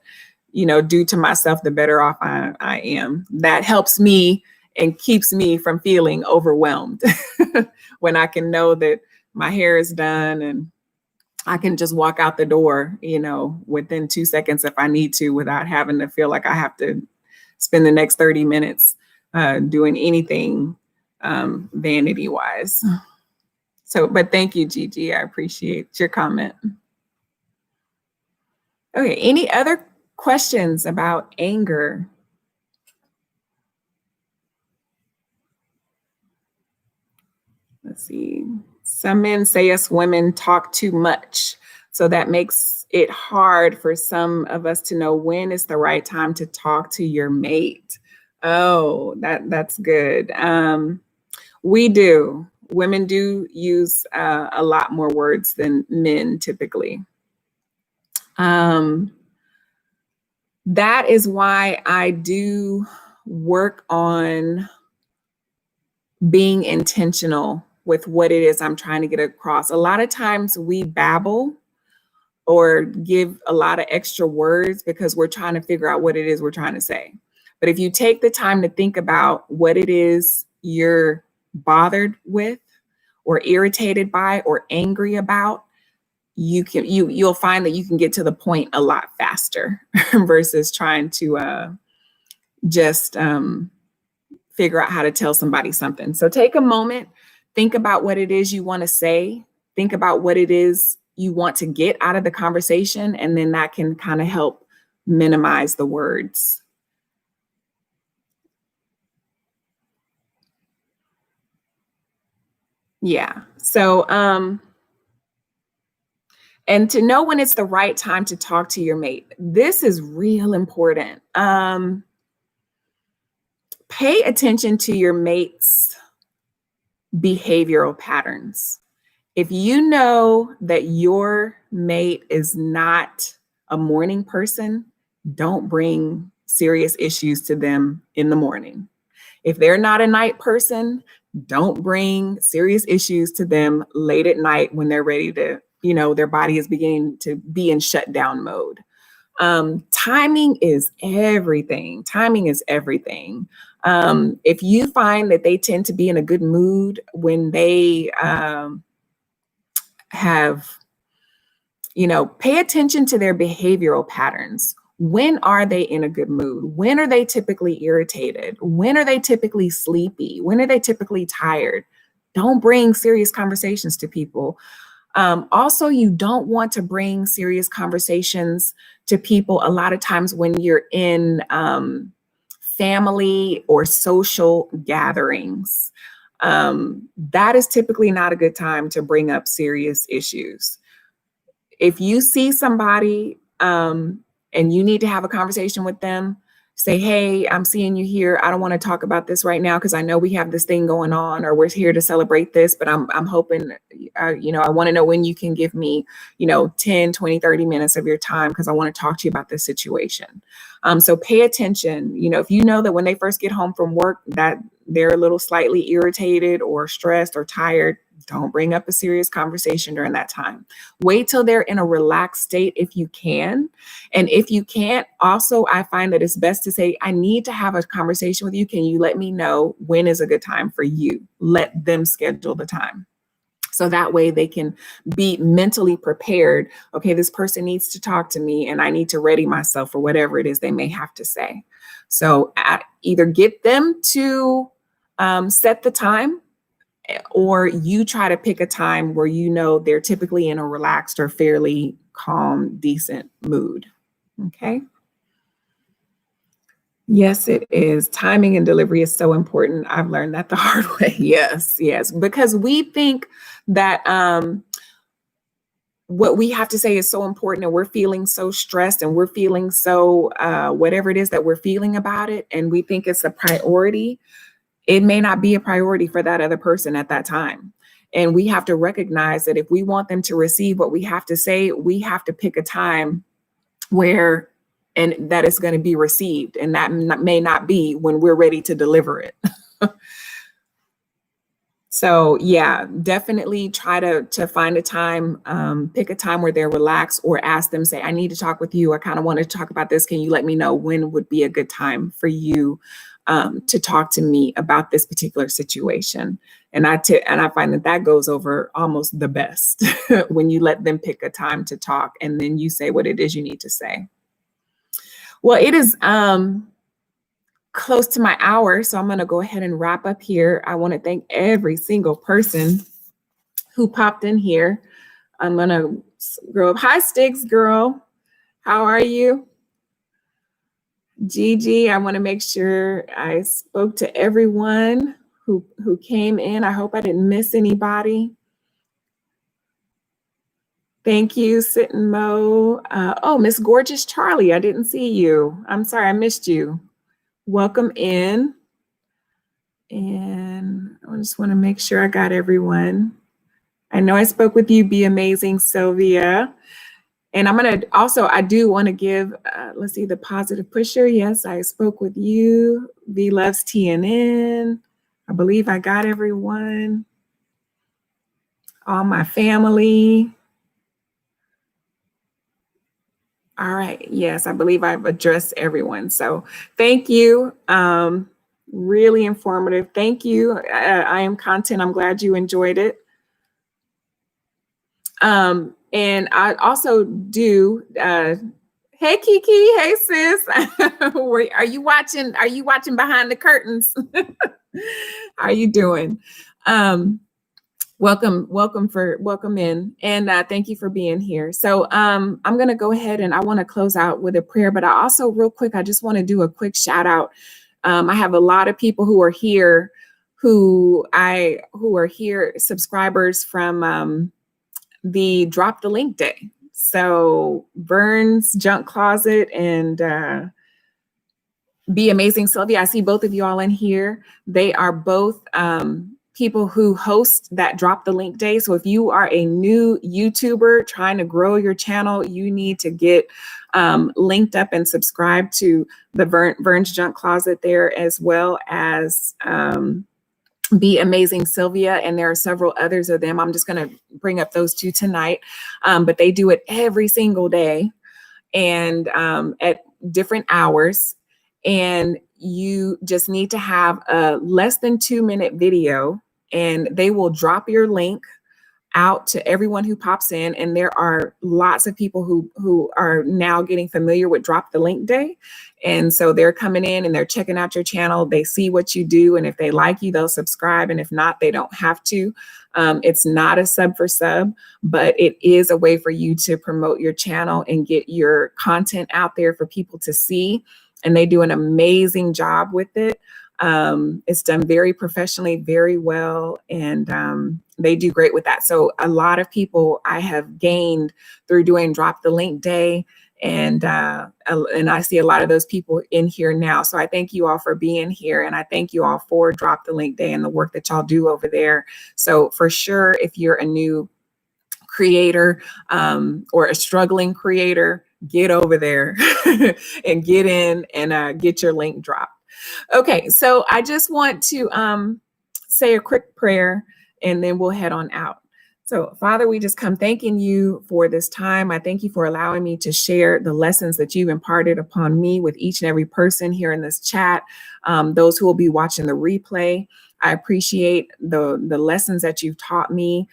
do to myself, the better off I am. That helps me and keeps me from feeling overwhelmed when I can know that my hair is done and I can just walk out the door, within 2 seconds if I need to, without having to feel like I have to spend the next 30 minutes doing anything vanity wise. So, but thank you, Gigi. I appreciate your comment. Okay, any other questions about anger? Let's see. Some men say us women talk too much. So that makes it hard for some of us to know when is the right time to talk to your mate. Oh, that's good. We do. Women do use a lot more words than men typically. That is why I do work on being intentional with what it is I'm trying to get across. A lot of times we babble or give a lot of extra words because we're trying to figure out what it is we're trying to say. But if you take the time to think about what it is you're bothered with or irritated by or angry about, you'll find that you can get to the point a lot faster versus trying to just figure out how to tell somebody something. So take a moment, think about what it is you want to say, think about what it is you want to get out of the conversation, and then that can kind of help minimize the words. Yeah. So, and to know when it's the right time to talk to your mate, this is real important. Pay attention to your mate's behavioral patterns. If you know that your mate is not a morning person, don't bring serious issues to them in the morning. If they're not a night person, don't bring serious issues to them late at night when they're ready to, their body is beginning to be in shutdown mode. Timing is everything. Timing is everything. If you find that they tend to be in a good mood when they have, pay attention to their behavioral patterns. When are they in a good mood? When are they typically irritated? When are they typically sleepy? When are they typically tired? Don't bring serious conversations to people Also, you don't want to bring serious conversations to people a lot of times when you're in family or social gatherings. That is typically not a good time to bring up serious issues. If you see somebody and you need to have a conversation with them, say, hey, I'm seeing you here. I don't want to talk about this right now because I know we have this thing going on, or we're here to celebrate this, but I'm hoping, I want to know when you can give me, 10, 20, 30 minutes of your time because I want to talk to you about this situation. So pay attention. If you know that when they first get home from work that they're a little slightly irritated or stressed or tired, don't bring up a serious conversation during that time. Wait till they're in a relaxed state if you can. And if you can't, also, I find that it's best to say, I need to have a conversation with you. Can you let me know when is a good time for you? Let them schedule the time. So that way they can be mentally prepared. Okay, this person needs to talk to me and I need to ready myself for whatever it is they may have to say. So either get them to set the time, or you try to pick a time where they're typically in a relaxed or fairly calm, decent mood. Okay. Yes, it is. Timing and delivery is so important. I've learned that the hard way. Yes, yes. Because we think that what we have to say is so important, and we're feeling so stressed and we're feeling so whatever it is that we're feeling about it, and we think it's a priority. It may not be a priority for that other person at that time. And we have to recognize that if we want them to receive what we have to say, we have to pick a time where and that is going to be received. And that may not be when we're ready to deliver it. So yeah, definitely try to find a time, pick a time where they're relaxed, or ask them, say, I need to talk with you. I kind of want to talk about this. Can you let me know when would be a good time for you to talk to me about this particular situation? And I find that goes over almost the best when you let them pick a time to talk and then you say what it is you need to say. Well, it is close to my hour, so I'm going to go ahead and wrap up here. I want to thank every single person who popped in here. I'm going to grow up. Hi, Sticks girl. How are you? Gigi, I want to make sure I spoke to everyone who came in. I hope I didn't miss anybody. Thank you, Sit and Mo. Oh, Miss Gorgeous Charlie, I didn't see you. I'm sorry, I missed you. Welcome in. And I just want to make sure I got everyone. I know I spoke with you, Be Amazing, Sylvia. And I'm going to also, I do want to give, let's see, the positive pusher. Yes, I spoke with you. V loves TNN. I believe I got everyone. All my family. All right. Yes, I believe I've addressed everyone. So thank you. Really informative. Thank you. I am content. I'm glad you enjoyed it. And I also do, hey Kiki, hey sis. Are you watching? Are you watching behind the curtains? How are you doing? Welcome in, and thank you for being here. So I'm going to go ahead and I want to close out with a prayer, but I also real quick, I just want to do a quick shout out. I have a lot of people who are here, who are here, subscribers from the Drop the Link Day. So Vern's Junk Closet and Be Amazing Sylvia, I see both of you all in here. They are both people who host that Drop the Link Day. So if you are a new YouTuber trying to grow your channel, you need to get linked up and subscribe to the Vern's Junk Closet there, as well as Be Amazing Sylvia. And there are several others of them. I'm just going to bring up those two tonight. But they do it every single day and at different hours. And you just need to have a less than 2-minute video, and they will drop your link out to everyone who pops in. And there are lots of people who are now getting familiar with Drop the Link Day. And so they're coming in and they're checking out your channel. They see what you do. And if they like you, they'll subscribe. And if not, they don't have to. It's not a sub for sub, but it is a way for you to promote your channel and get your content out there for people to see. And they do an amazing job with it. It's done very professionally, very well, and they do great with that. So a lot of people I have gained through doing Drop the Link Day, and I see a lot of those people in here now. So I thank you all for being here, and I thank you all for Drop the Link Day and the work that y'all do over there. So for sure, if you're a new creator or a struggling creator, get over there and get in and get your link dropped. Okay, so I just want to say a quick prayer and then we'll head on out. So, Father, we just come thanking you for this time. I thank you for allowing me to share the lessons that you've imparted upon me with each and every person here in this chat, those who will be watching the replay. I appreciate the lessons that you've taught me.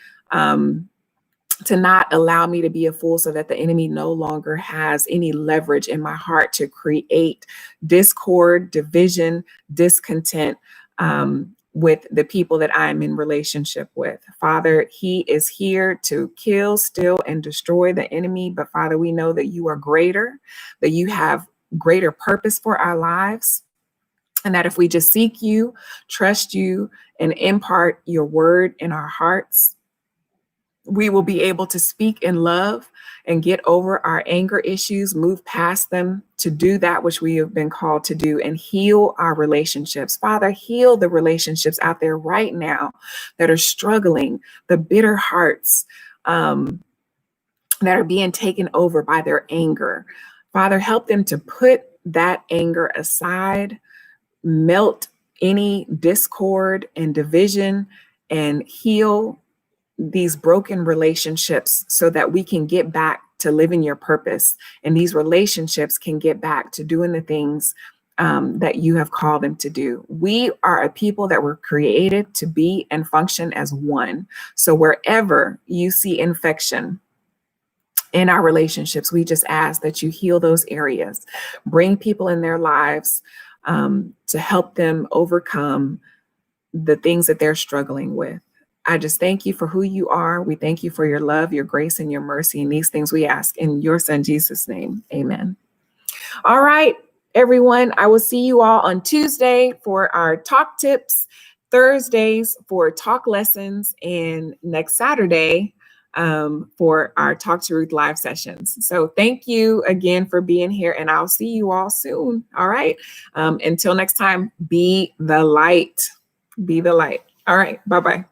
To not allow me to be a fool so that the enemy no longer has any leverage in my heart to create discord, division, discontent with the people that I'm in relationship with. Father, he is here to kill, steal, and destroy the enemy. But Father, we know that you are greater, that you have greater purpose for our lives. And that if we just seek you, trust you, and impart your word in our hearts, we will be able to speak in love and get over our anger issues, move past them to do that which we have been called to do and heal our relationships. Father, heal the relationships out there right now that are struggling, the bitter hearts that are being taken over by their anger. Father, help them to put that anger aside, melt any discord and division, and heal these broken relationships so that we can get back to living your purpose. And these relationships can get back to doing the things that you have called them to do. We are a people that were created to be and function as one. So wherever you see infection in our relationships, we just ask that you heal those areas, bring people in their lives to help them overcome the things that they're struggling with. I just thank you for who you are. We thank you for your love, your grace, and your mercy. And these things we ask in your son, Jesus' name. Amen. All right, everyone. I will see you all on Tuesday for our talk tips, Thursdays for talk lessons, and next Saturday for our Talk to Ruth live sessions. So thank you again for being here, and I'll see you all soon. All right. Until next time, be the light. Be the light. All right. Bye-bye.